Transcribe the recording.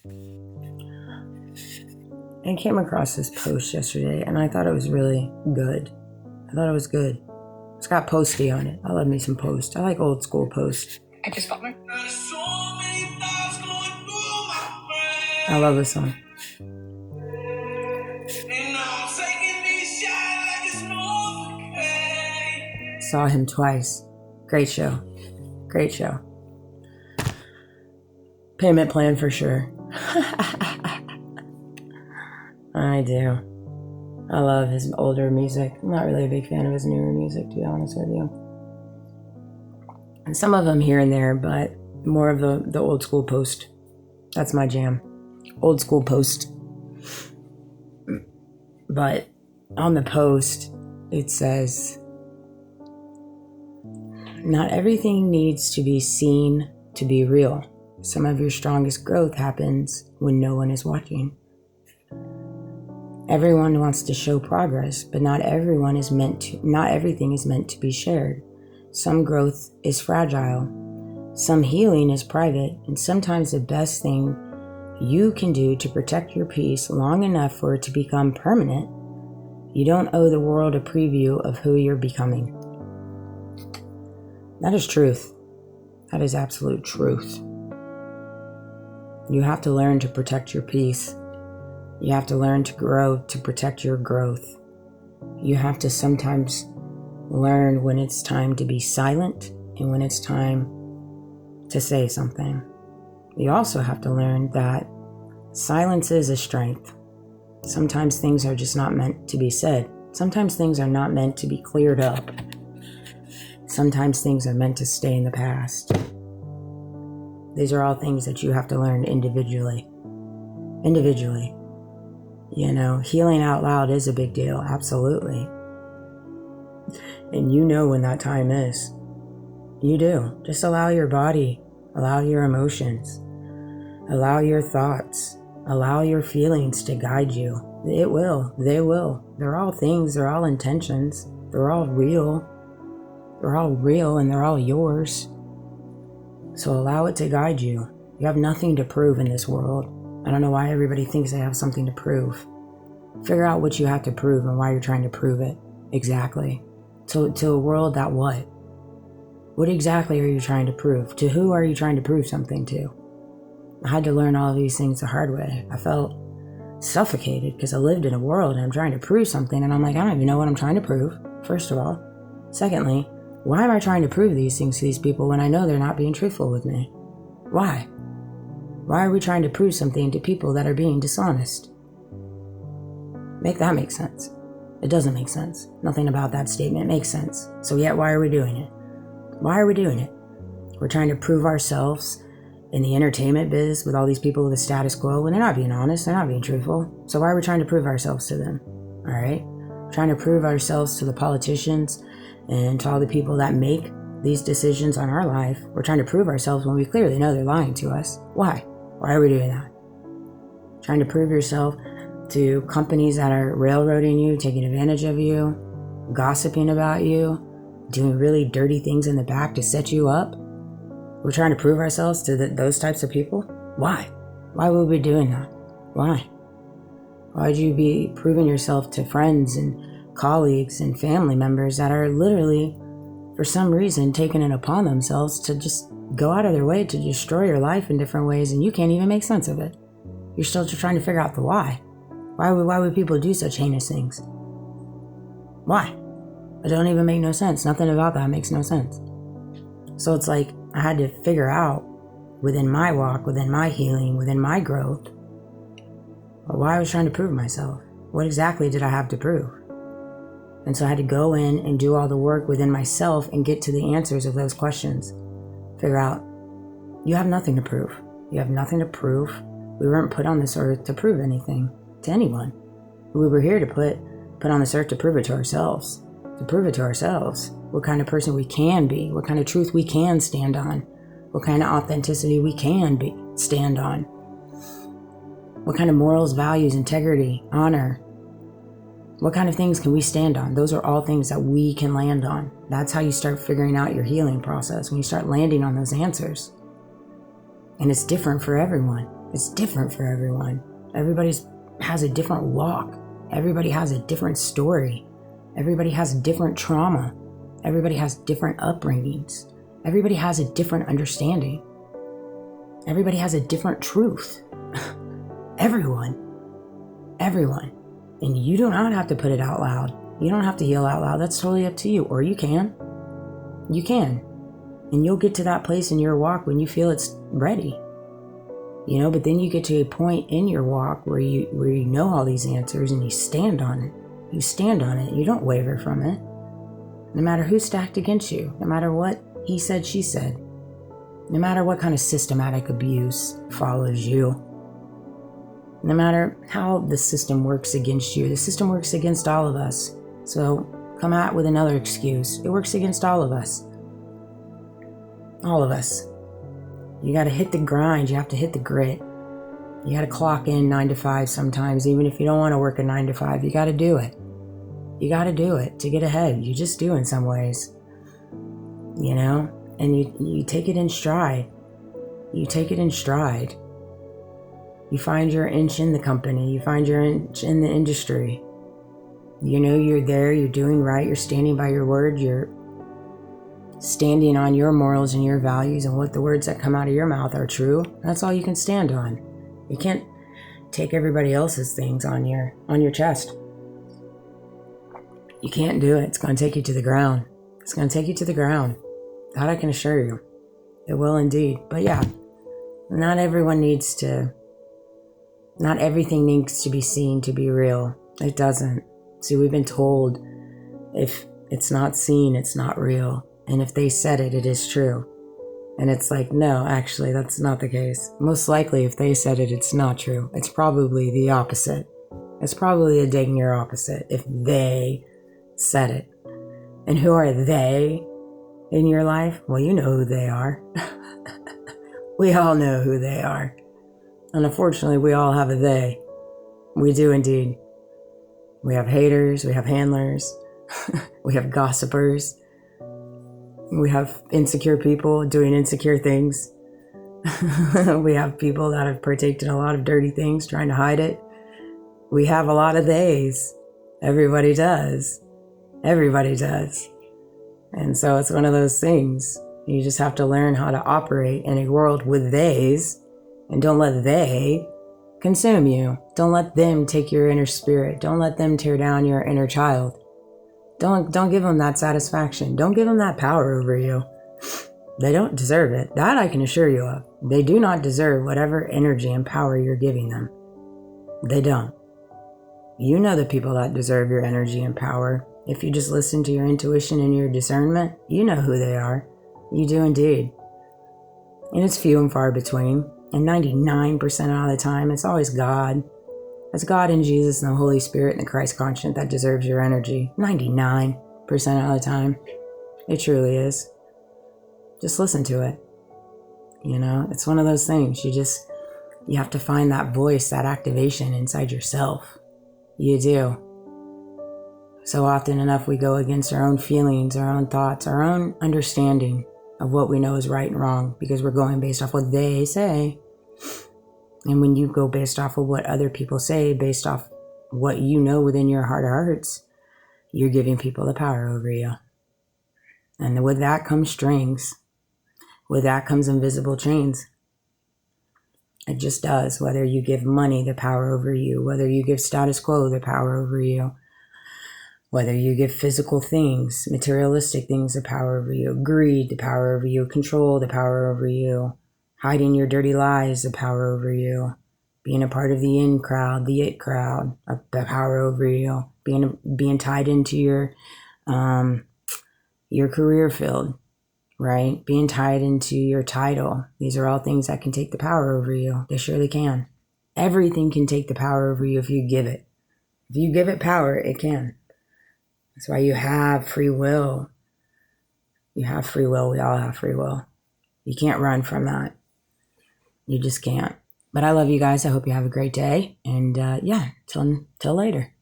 I came across this post yesterday and I thought it was really good. I thought it was good. It's got Posty on it. I love me some Post. I like old school Post. I just got my... I love this song. Saw him twice. Great show. Great show. Payment plan for sure. I do. I love his older music. I'm not really a big fan of his newer music, to be honest with you. And some of them here and there, but more of the old school Post. That's my jam. Old school Post. But on the post, it says, not everything needs to be seen to be real. Some of your strongest growth happens when no one is watching. Everyone wants to show progress, but not everything is meant to be shared. Some growth is fragile. Some healing is private, and sometimes the best thing you can do to protect your peace long enough for it to become permanent. You don't owe the world a preview of who you're becoming. That is truth. That is absolute truth. You have to learn to protect your peace. You have to learn to grow to protect your growth. You have to sometimes learn when it's time to be silent and when it's time to say something. You also have to learn that silence is a strength. Sometimes things are just not meant to be said. Sometimes things are not meant to be cleared up. Sometimes things are meant to stay in the past. These are all things that you have to learn individually. Individually. You know, healing out loud is a big deal, absolutely. And you know when that time is. You do. Just allow your body, allow your emotions, allow your thoughts, allow your feelings to guide you. It will. They will. They're all things. They're all intentions. They're all real. They're all real and they're all yours. So allow it to guide you. You have nothing to prove in this world. I don't know why everybody thinks they have something to prove. Figure out what you have to prove and why you're trying to prove it. Exactly. To a world that what? What exactly are you trying to prove? To who are you trying to prove something to? I had to learn all of these things the hard way. I felt suffocated because I lived in a world and I'm trying to prove something and I'm like, I don't even know what I'm trying to prove, first of all. Secondly, why am I trying to prove these things to these people when I know they're not being truthful with me? Why? Why are we trying to prove something to people that are being dishonest? Make that make sense. It doesn't make sense. Nothing about that statement makes sense. So yet, why are we doing it? Why are we doing it? We're trying to prove ourselves in the entertainment biz with all these people with the status quo when they're not being honest, they're not being truthful. So why are we trying to prove ourselves to them? All right? Trying to prove ourselves to the politicians and to all the people that make these decisions on our life. We're trying to prove ourselves when we clearly know they're lying to us. Why? Why are we doing that? Trying to prove yourself to companies that are railroading you, taking advantage of you, gossiping about you, doing really dirty things in the back to set you up. We're trying to prove ourselves to those types of people. Why? Why would we be doing that? Why? Why would you be proving yourself to friends and colleagues and family members that are literally, for some reason, taking it upon themselves to just go out of their way to destroy your life in different ways and you can't even make sense of it? You're still just trying to figure out the why. Why would people do such heinous things? Why? It don't even make no sense. Nothing about that makes no sense. So it's like I had to figure out within my walk, within my healing, within my growth, why I was trying to prove myself. What exactly did I have to prove? And so I had to go in and do all the work within myself and get to the answers of those questions. Figure out, you have nothing to prove. You have nothing to prove. We weren't put on this earth to prove anything to anyone. We were here to put on this earth to prove it to ourselves. To prove it to ourselves. What kind of person we can be. What kind of truth we can stand on. What kind of authenticity we can stand on. What kind of morals, values, integrity, honor. What kind of things can we stand on? Those are all things that we can land on. That's how you start figuring out your healing process, when you start landing on those answers. And it's different for everyone. It's different for everyone. Everybody has a different walk. Everybody has a different story. Everybody has different trauma. Everybody has different upbringings. Everybody has a different understanding. Everybody has a different truth. Everyone. And you do not have to put it out loud. You don't have to heal out loud. That's totally up to you. Or you can. You can. And you'll get to that place in your walk when you feel it's ready. But then you get to a point in your walk where you know all these answers and you stand on it. You stand on it. You don't waver from it. No matter who's stacked against you, no matter what he said, she said, no matter what kind of systematic abuse follows you, no matter how the system works against you, the system works against all of us. So come out with another excuse. It works against all of us. All of us. You got to hit the grind. You have to hit the grit. You got to clock in 9 to 5 sometimes, even if you don't want to work a 9 to 5. You got to do it. You got to do it to get ahead. You just do in some ways. And you take it in stride. You take it in stride. You find your inch in the company. You find your inch in the industry. You're there. You're doing right. You're standing by your word. You're standing on your morals and your values and what the words that come out of your mouth are true. That's all you can stand on. You can't take everybody else's things on your chest. You can't do it. It's going to take you to the ground. It's going to take you to the ground. That I can assure you. It will indeed. But yeah, not everything needs to be seen to be real. It doesn't. See, we've been told if it's not seen, it's not real. And if they said it, it is true. And it's like, no, actually, that's not the case. Most likely, if they said it, it's not true. It's probably the opposite. It's probably a dang near opposite if they said it. And who are they in your life? Well, you know who they are. We all know who they are. And unfortunately, we all have a they. We do indeed. We have haters, we have handlers, we have gossipers. We have insecure people doing insecure things. We have people that have partaked in a lot of dirty things, trying to hide it. We have a lot of theys. Everybody does. Everybody does. And so it's one of those things. You just have to learn how to operate in a world with theys, and don't let they consume you. Don't let them take your inner spirit. Don't let them tear down your inner child. Don't give them that satisfaction. Don't give them that power over you. They don't deserve it. That I can assure you of. They do not deserve whatever energy and power you're giving them. They don't. You know the people that deserve your energy and power. If you just listen to your intuition and your discernment, you know who they are. You do indeed. And it's few and far between. And 99% of the time, it's always God. It's God and Jesus and the Holy Spirit and the Christ conscience that deserves your energy. 99% of the time. It truly is. Just listen to it. It's one of those things. You have to find that voice, that activation inside yourself. You do. So often enough, we go against our own feelings, our own thoughts, our own understanding of what we know is right and wrong, because we're going based off what they say. And when you go based off of what other people say, based off what you know within your heart of hearts, you're giving people the power over you. And with that comes strings. With that comes invisible chains. It just does. Whether you give money the power over you, whether you give status quo the power over you, whether you give physical things, materialistic things the power over you, greed the power over you, control the power over you, hiding your dirty lies the power over you, being a part of the in crowd, the it crowd, the power over you, being tied into your career field, right? Being tied into your title. These are all things that can take the power over you. They surely can. Everything can take the power over you if you give it. If you give it power, it can. That's why you have free will. You have free will. We all have free will. You can't run from that. You just can't. But I love you guys. I hope you have a great day. And till later.